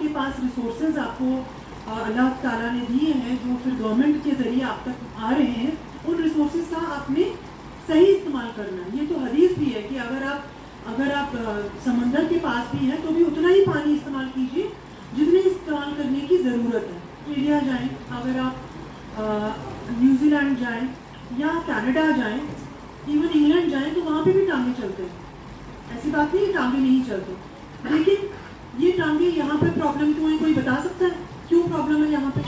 के पास रिसोर्सेज आपको अल्लाह ताला ने दिए हैं जो फिर गवर्नमेंट के ज़रिए आप तक आ रहे हैं, उन रिसोर्सेज का आपने सही इस्तेमाल करना है। ये तो हदीस भी है कि अगर आप समंदर के पास भी हैं तो भी उतना ही पानी इस्तेमाल कीजिए जितने इस्तेमाल करने की ज़रूरत है। इंडिया जाएं, अगर आप न्यूजीलैंड जाएं या कनाडा जाएं, इवन इंग्लैंड जाएं, तो वहाँ पे भी टांगे चलते हैं। ऐसी बात नहीं कि टांगे नहीं चलते, लेकिन ये टांगे यहाँ पे प्रॉब्लम क्यों है, कोई बता सकता है क्यों प्रॉब्लम है यहाँ पे?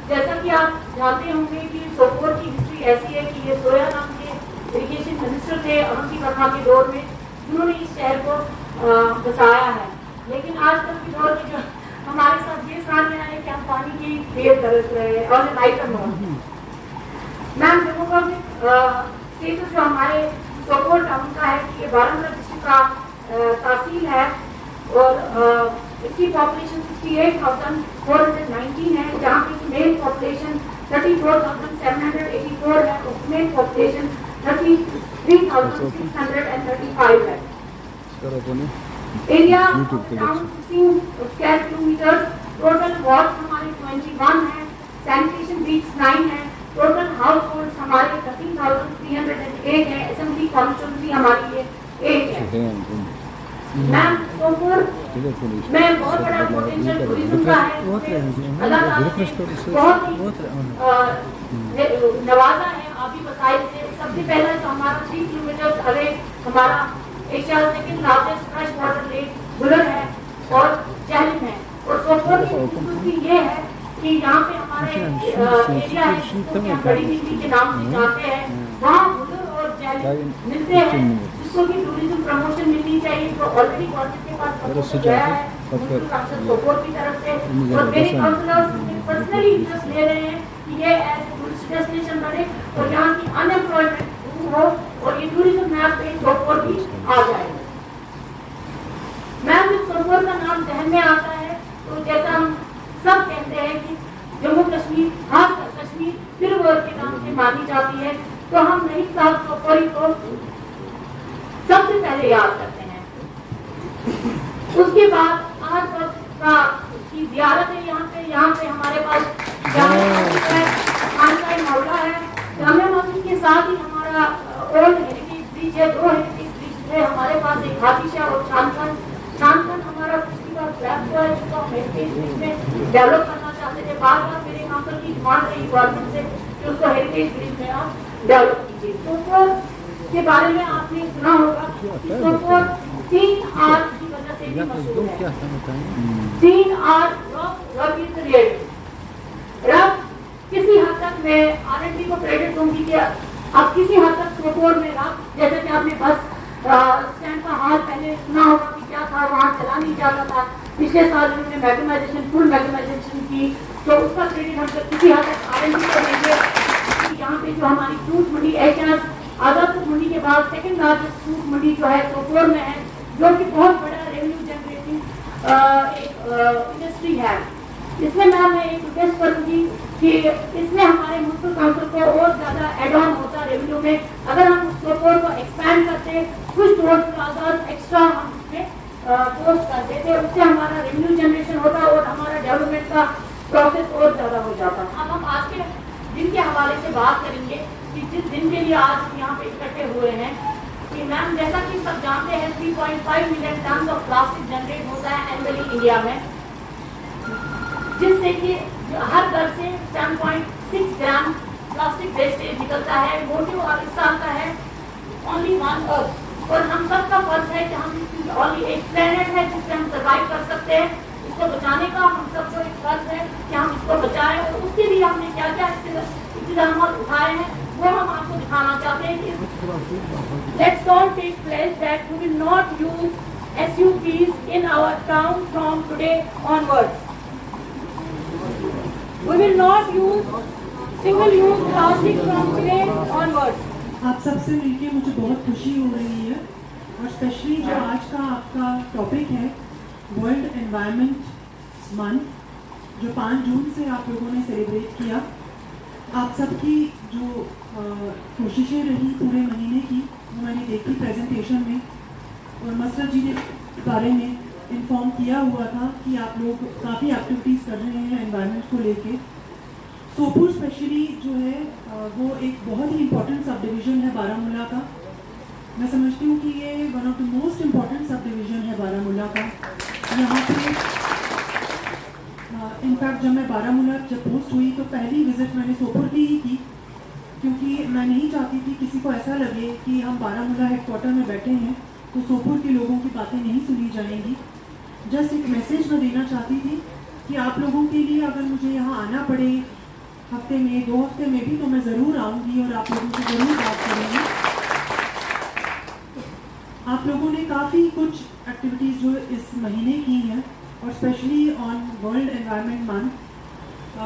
जैसा कि आप जानते होंगे कि सोपोर की हिस्ट्री ऐसी है कि ये सोया नाम के इरिगेशन मिनिस्टर थे अवंती बर्मा के दौर में, जिन्होंने इस शहर को बसाया है। लेकिन आजकल के दौर में जो हमारे साथ ये सामने आया कि हम पानी की ढेर तरस रहे हैं और आइटम मैम डेमोग्राफिक स्टेटस जो हमारे सोपोर टाउन का है कि ये बारामूला डिस्ट्रिक्ट का तहसील है और इसकी पॉपुलेशन 68,419 है, जहाँ की मेल पॉपुलेशन 34,784 है और फीमेल पॉपुलेशन 33,635 है। Area town 16 square kilometre, total ward हमारे 21 है, सैनिटेशन ब्रीच 9 है, टोटल हाउस होल्ड हमारे 13,308 है, असेंबली कॉन्स्टिट्यूंसी हमारी ये 8 है। मैम सोपोर में बहुत बड़ा पोटेंशियल टूरिज्म का है, अल्लाह ताला ने बहुत नवाजा है आबी वसाइल से। सबसे पहला जो हमारा 3 किलोमीटर अवे हमारा Asia second largest fresh water lake Wular है और जहलिम है। और सोपोर की खूबसूरती ये है कि यहाँ पे हमारे एरिया है जिसको बड़ी दिल्ली के नाम से जानते हैं, वहाँ बुलर और जहलिम मिलते हैं, जिसको भी टूरिज्म प्रमोशन मिलनी चाहिए। जो ऑलरेडी गवर्नमेंट के पास प्रपोजल गया है सोपोर की तरफ से, और मेरे काउंसलर्स पर्सनली इंटरेस्ट ले रहे हैं कि ये एज टूरिस्ट डेस्टिनेशन बने और यहाँ की अनएम्प्लॉयमेंट दूर हो और ये टूरिज्म मैप पे सोपोर भी आ जाए। मैम जब सोपोर का नाम जहन में आता है तो जैसा हम सब कहते हैं कि जम्मू कश्मीर, खासकर कश्मीर फिर के नाम से मानी जाती है, तो हम नहीं साहब सोपोरी को सबसे पहले याद करते हैं। उसके बाद आज वक्त का की ज़ियारत है यहाँ पे हमारे पास खानकाह मौला है। जामिया मस्जिद के साथ ही हमारा ओल्ड हेरिटेज ब्रिज है, 2 हेरिटेज ब्रिज है हमारे पास, एक हाथीशाह और शानकन हमारा पिछली बार फ्लैग हुआ है, जिसको हम हेरिटेज ब्रिज में डेवलप करना चाहते थे। बार बार मेरे काउंसिल की डिमांड रही गवर्नमेंट से कि उसको हेरिटेज ब्रिज में आप डेवलप कीजिए। सोपोर के बारे में आपने सुना होगा कि सोपोर 3 आर की वजह से भी मशहूर है। 3 R rock is real. Rock किसी हद तक मैं आरएनडी को क्रेडिट दूंगी कि अब किसी हद तक सोपोर में रॉक, जैसे कि आपने बस स्टैंड का हाल पहले सुना होगा कि क्या था, वहाँ चला नहीं जाता था। पिछले साल उन्होंने मैग्नेटाइजेशन, फुल मैग्नेटाइजेशन की, तो उसका क्रेडिट हम किसी हद तक आरएनडी को देंगे। यहाँ पे जो हमारी फ्रूट मंडी एशिया आजादपुर मंडी के बाद सेकंड लार्जेस्ट फ्रूट मंडी जो है सोपोर में है, जो कि बहुत बड़ा रेवेन्यू जनरेटिंग इंडस्ट्री है। इसमें मैं एक रिक्वेस्ट करूंगी कि इसमें हमारे म्युनिसिपल काउंसिल को और ज्यादा एड ऑन होता रेवेन्यू में, अगर हम सोपोर को एक्सपैंड करते, कुछ टोल प्लाजा एक्स्ट्रा हम उसमें पोस्ट कर देते, उससे हमारा रेवेन्यू जनरेशन होता और हमारा डेवलपमेंट का प्रोसेस और ज्यादा हो जाता। अब हम आज के दिन के हवाले से बात करेंगे कि जिस दिन के लिए आज यहाँ पे इकट्ठे हुए हैं कि मैम जैसा कि सब जानते हैं 3.5 million ton of plastic generate होता है एनुअली इंडिया में, जिससे कि हर घर से 7.6 ग्राम प्लास्टिक वेस्टेज निकलता है। मोटिव और इस साल का है ओनली 1 अर्थ, और हम सबका फर्ज है कि हम ओनली एक प्लेनेट है जिस पे हम सर्वाइव कर सकते हैं, इसको बचाने का हम सबको एक फर्ज है कि हम इसको बचाएं। और उसके लिए हमने क्या क्या इंतजाम उठाए हैं वो हम आपको दिखाना चाहते हैं कि let's all take place that we will not use SUPs in our town from today onwards. We will not use single-use plastic from today onwards. आप सबसे मिलके मुझे बहुत खुशी हो रही है, और स्पेशली जो आज का आपका टॉपिक है वर्ल्ड एनवायरनमेंट मंथ, जो 5 जून से आप लोगों ने सेलिब्रेट किया, आप सबकी जो कोशिशें रही पूरे महीने की, वो मैंने देखी प्रेजेंटेशन में, और मसरत जी ने बारे में इन्फॉर्म किया हुआ था कि आप लोग काफ़ी एक्टिविटीज़ कर रहे हैं एनवायरनमेंट को लेके। सोपुर स्पेशली जो है वो एक बहुत ही इम्पोर्टेंट सब डिवीज़न है बारामूला का। मैं समझती हूँ कि ये one of the most important sub division है बारामूला का। यहाँ पे इनफैक्ट जब मैं बारामूला पोस्ट हुई तो पहली विज़िट मैंने सोपुर की ही की, क्योंकि मैं नहीं चाहती थी किसी को ऐसा लगे कि हम बारामूला हेडक्वार्टर में बैठे हैं तो सोपुर के लोगों की बातें नहीं सुनी जाएंगी। जस्ट एक मैसेज मैं देना चाहती थी कि आप लोगों के लिए अगर मुझे यहाँ आना पड़े हफ्ते में 2 हफ्ते में भी, तो मैं ज़रूर आऊँगी और आप लोगों से ज़रूर बात करूँगी। आप लोगों ने काफ़ी कुछ एक्टिविटीज़ जो इस महीने की हैं, और specially on world environment month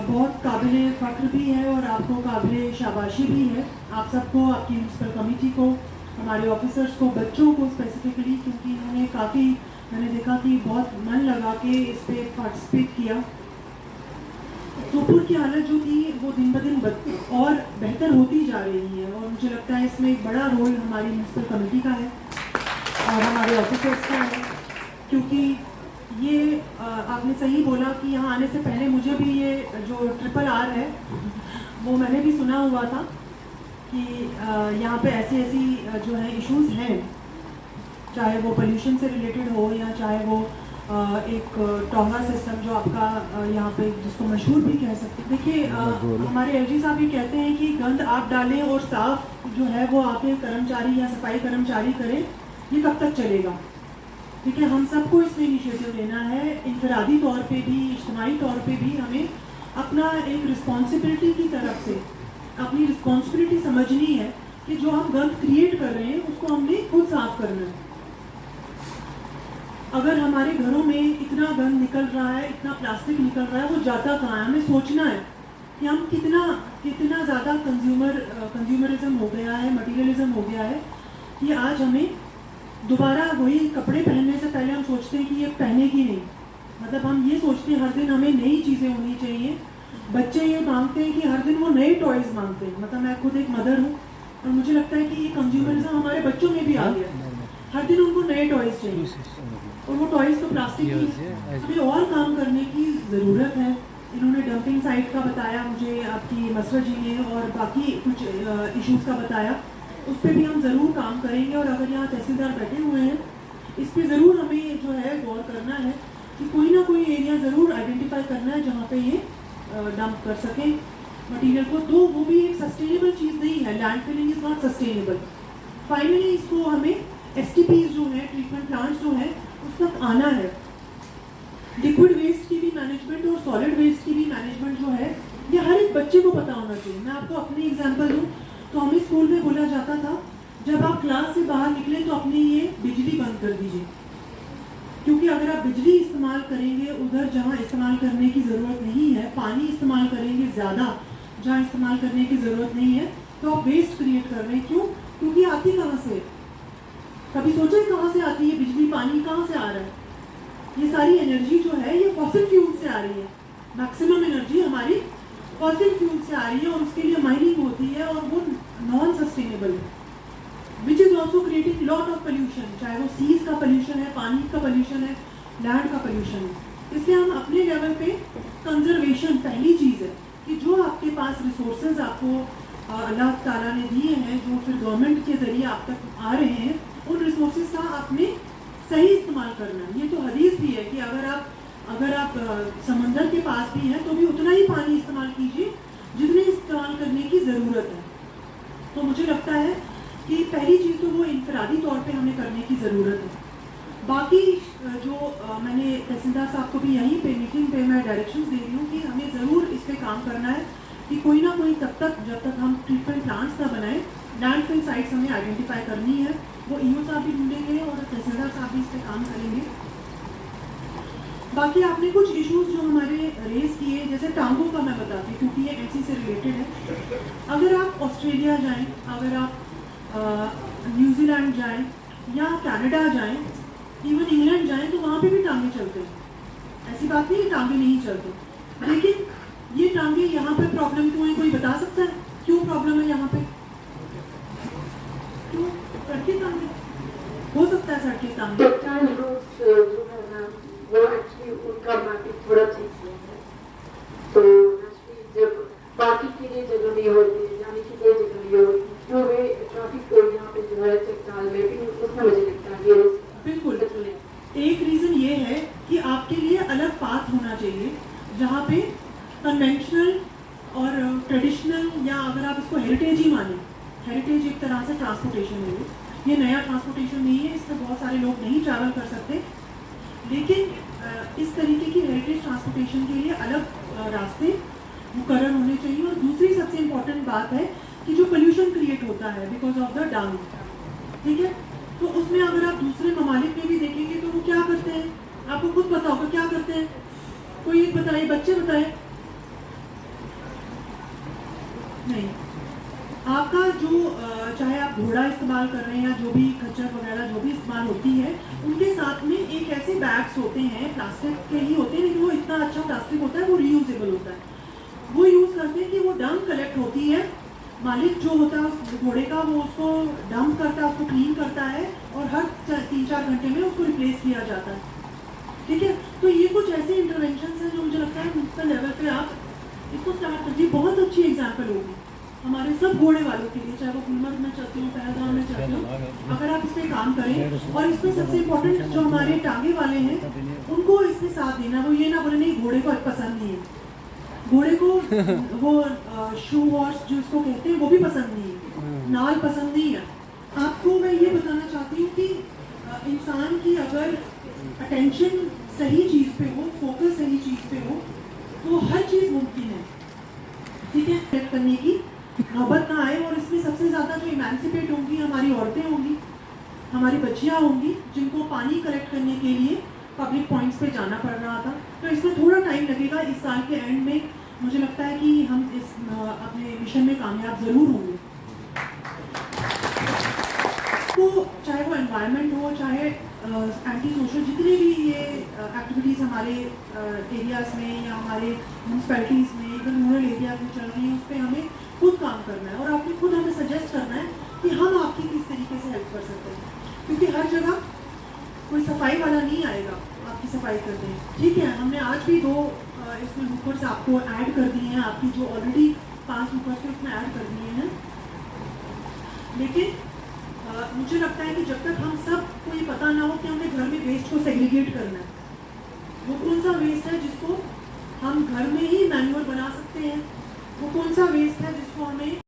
बहुत काबिल फ़ख्र भी है और आपको काबिल शाबाशी भी है। आप सबको, आपकी म्यूनसिपल कमेटी को, हमारे ऑफिसर्स को, बच्चों को स्पेसिफिकली, क्योंकि इन्होंने काफ़ी, मैंने देखा कि बहुत मन लगा के इस पर पार्टिसिपेट किया। सोपुर की हालत जो थी वो दिन ब दिन और बेहतर होती जा रही है, और मुझे लगता है इसमें एक बड़ा रोल हमारी म्यूनसिपल कमेटी का है और हमारे ऑफिसर्स का है, क्योंकि ये आपने सही बोला कि यहाँ आने से पहले मुझे भी ये जो RRR है वो मैंने भी सुना हुआ था कि यहाँ पे ऐसी जो है इश्यूज हैं, चाहे वो पोल्यूशन से रिलेटेड हो या चाहे वो एक टोंगा सिस्टम जो आपका यहाँ पे जिसको मशहूर भी कह सकते हैं। देखिए हमारे LG साहब ये कहते हैं कि गंद आप डालें और साफ जो है वो आपके कर्मचारी या सफाई कर्मचारी करें, ये कब तक चलेगा? ठीक है, हम सबको इसमें इनिशिएटिव लेना है। इनफरादी तौर पे भी, इज्तिमाई तौर पे भी हमें अपना एक रिस्पॉन्सिबिलिटी की तरफ से अपनी रिस्पॉन्सिबिलिटी समझनी है कि जो हम गंद क्रिएट कर रहे हैं उसको हमने खुद साफ करना है। अगर हमारे घरों में इतना गंद निकल रहा है, इतना प्लास्टिक निकल रहा है, वो जाता कहाँ है? हमें सोचना है कि हम कितना ज़्यादा कंज्यूमरिज्म हो गया है, मटीरियलिज्म हो गया है कि आज हमें दोबारा वही कपड़े पहनने से पहले हम सोचते हैं कि ये पहने की नहीं। मतलब हम ये सोचते हैं हर दिन हमें नई चीज़ें होनी चाहिए। बच्चे ये मांगते हैं कि हर दिन वो नए टॉयज़ मांगते हैं। मतलब मैं खुद एक मदर हूँ और मुझे लगता है कि ये कंज्यूमरिज्म हमारे बच्चों में भी आ गया है। हर दिन उनको नए टॉयज़ चाहिए और वो टॉयज़ तो प्लास्टिक की। हमें और काम करने की ज़रूरत है। इन्होंने डंपिंग साइट का बताया मुझे, आपकी मसरत जी ने, और बाकी कुछ इश्यूज़ का बताया, उस पर भी हम ज़रूर काम करेंगे। और अगर यहाँ तहसीलदार बैठे हुए हैं, इस पर ज़रूर हमें जो है गौर करना है कि कोई ना कोई एरिया ज़रूर आइडेंटिफाई करना है जहाँ पे ये डंप कर सकें मटीरियल को। तो वो भी एक सस्टेनेबल चीज़ नहीं है, लैंडफिलिंग इज़ नॉट सस्टेनेबल। फाइनली इसको हमें STPs जो है, ट्रीटमेंट प्लांट्स जो है, उस तक आना है। लिक्विड वेस्ट की भी मैनेजमेंट और सॉलिड वेस्ट की भी मैनेजमेंट जो है, ये हर एक बच्चे को पता होना चाहिए। मैं आपको अपनी एग्जांपल दूँ तो हमें स्कूल में बोला जाता था जब आप क्लास से बाहर निकले तो अपनी ये बिजली बंद कर दीजिए, क्योंकि अगर आप बिजली इस्तेमाल करेंगे उधर जहाँ इस्तेमाल करने की ज़रूरत नहीं है, पानी इस्तेमाल करेंगे ज़्यादा जहाँ इस्तेमाल करने की ज़रूरत नहीं है, तो आप वेस्ट क्रिएट कर रहे हैं। क्यों? क्योंकि आती कहाँ से? कभी सोचे कहाँ से आती है बिजली? पानी कहाँ से आ रहा है? ये सारी एनर्जी जो है ये फॉसिल फ्यूल से आ रही है। मैक्सिमम एनर्जी हमारी फॉसिल फ्यूल से आ रही है और उसके लिए माइनिंग होती है और वो नॉन सस्टेनेबल है, which is also creating lot of pollution, चाहे वो सीज का पोल्यूशन है, पानी का पोल्यूशन है, लैंड का पोल्यूशन है। इसलिए हम अपने लेवल पे कंजर्वेशन पहली चीज़ है कि जो आपके पास रिसोर्सेज आपको अल्लाह ताला ने दिए हैं, जो फिर गवर्नमेंट के ज़रिए आप तक आ रहे हैं, उन रिसोर्सेज का आपने सही इस्तेमाल करना है। ये तो हदीस भी है कि अगर आप समंदर के पास भी हैं तो भी उतना ही पानी इस्तेमाल कीजिए जितने इस्तेमाल करने की ज़रूरत है। तो मुझे लगता है कि पहली चीज़ तो वो इनफरादी तौर पे हमें करने की ज़रूरत है। बाकी जो मैंने तहसीलदार साहब को भी यहीं पे मीटिंग पे मैं डायरेक्शंस दे रही हूँ कि हमें ज़रूर इस पर काम करना है कि कोई ना कोई जब तक हम ट्रीटमेंट प्लांट्स ना बनाएं, लैंडफिल साइट्स हमें आइडेंटिफाई करनी है। वो EO साहब भी ढूंढेंगे और तहसीलदार साहब भी इस पर काम करेंगे। बाकी आपने कुछ इश्यूज जो हमारे रेस किए, जैसे टांगों का मैं बताती हूँ क्योंकि ये MC से रिलेटेड है। अगर आप ऑस्ट्रेलिया जाएं, अगर आप न्यूजीलैंड जाएं या कनाडा जाएं, इवन इंग्लैंड जाएं, तो वहाँ पे भी टांगे चलते हैं। ऐसी बात नहीं है टांगे नहीं चलते। लेकिन ये टांगे यहाँ पे प्रॉब्लम क्यों है, कोई बता सकता है क्यों प्रॉब्लम है यहाँ पे? क्यों सड़कें टांगे? हो सकता है सड़कें टांगे। टेक्सटाइल रूट्स जो है ना वो एक्चुअली उनका मार्केट थोड़ा ठीक नहीं है, तो एक्चुअली जब बाकी के लिए जगह नहीं होती, जाने के लिए जगह नहीं होती, जो वे ट्रैफिक को यहाँ पे जो है टेक्सटाइल में भी उसमें मुझे लगता है ये बिल्कुल। एक रीजन ये है कि आपके लिए अलग पाथ होना चाहिए जहाँ पे कन्वेंशनल और ट्रेडिशनल, या अगर आप इसको हेरिटेज ही माने, हेरिटेज एक तरह से ट्रांसपोर्टेशन है, ये नया ट्रांसपोर्टेशन नहीं है, इसमें बहुत सारे लोग नहीं ट्रैवल कर सकते, लेकिन इस तरीके की हेरिटेज ट्रांसपोर्टेशन के लिए अलग रास्ते मुकर्रर होने चाहिए। और दूसरी सबसे इम्पोर्टेंट बात है कि जो पोल्यूशन क्रिएट होता है बिकॉज ऑफ द डांग, ठीक है, तो उसमें अगर आप दूसरे ममालिक में भी देखेंगे तो वो क्या करते हैं, आपको खुद पता होगा क्या करते हैं, कोई एक बताए, बच्चे बताए नहीं। आपका जो चाहे आप घोड़ा इस्तेमाल कर रहे हैं या जो भी खच्चर वगैरह जो भी इस्तेमाल होती है, उनके साथ में एक ऐसे बैग्स होते हैं, प्लास्टिक के ही होते हैं, लेकिन वो इतना अच्छा प्लास्टिक होता है, वो रीयूजेबल होता है, वो यूज़ करते हैं कि वो डंग कलेक्ट होती है, मालिक जो होता है उस घोड़े का वो उसको डंप करता है, उसको क्लीन करता है और हर 3-4 घंटे में उसको रिप्लेस किया जाता है, ठीक है। तो ये कुछ ऐसे इंटरवेंशन हैं जो मुझे लगता है म्युनिसिपल लेवल पे आप इसको स्टार्ट करिए, बहुत अच्छी एग्जाम्पल होगी हमारे सब घोड़े वालों के लिए, चाहे वो गुलमर्ग में चाहते हो, पहलगाम में चाहते हो, अगर आप इस पर काम करें। और इसमें सबसे इम्पोर्टेंट जो हमारे टांगे वाले हैं उनको इसमें साथ देना, वो ये ना बोले नहीं घोड़े को पसंद नहीं है, घोड़े को वो शू हॉर्स जो इसको कहते हैं वो भी पसंद नहीं है, नाल पसंद नहीं है। आपको मैं ये बताना चाहती हूँ कि इंसान की अगर अटेंशन सही चीज़ पे हो, फोकस सही चीज़ पे हो, तो हर चीज़ मुमकिन है, ठीक है। कलेक्ट करने की नौबत ना आए, और इसमें सबसे ज़्यादा जो इमेंसिपेट होंगी हमारी औरतें होंगी, हमारी बच्चियाँ होंगी, जिनको पानी कलेक्ट करने के लिए पब्लिक पॉइंट्स पे जाना पड़ रहा था। तो इसमें थोड़ा टाइम लगेगा, इस साल के एंड में मुझे लगता है कि हम इस अपने मिशन में कामयाब ज़रूर होंगे। तो चाहे वो एनवायरनमेंट हो, चाहे एंटी सोशल जितने भी ये एक्टिविटीज़ हमारे एरियाज़ में या हमारे म्यूनसिपैलिटीज़ में, इवन रूरल एरियाज में चल रही हैं, उस पर हमें खुद काम करना है और आपने खुद हमें सजेस्ट करना है कि हम आपकी किस तरीके से हेल्प कर सकते हैं, क्योंकि हर जगह कोई सफाई वाला नहीं आएगा आपकी सफाई करते हैं, ठीक है। हमने आज भी 2 इसमें हुकर्स आपको ऐड कर दिए हैं, आपकी जो ऑलरेडी 5 हुकर्स थे उसमें ऐड कर दिए हैं, लेकिन मुझे लगता है कि जब तक हम सबको ये पता ना हो कि हमने घर में वेस्ट को सेग्रीगेट करना है, वो कौन सा वेस्ट है जिसको हम घर में ही मैन्योर बना सकते हैं, वो कौन सा वेस्ट है जिसको हमें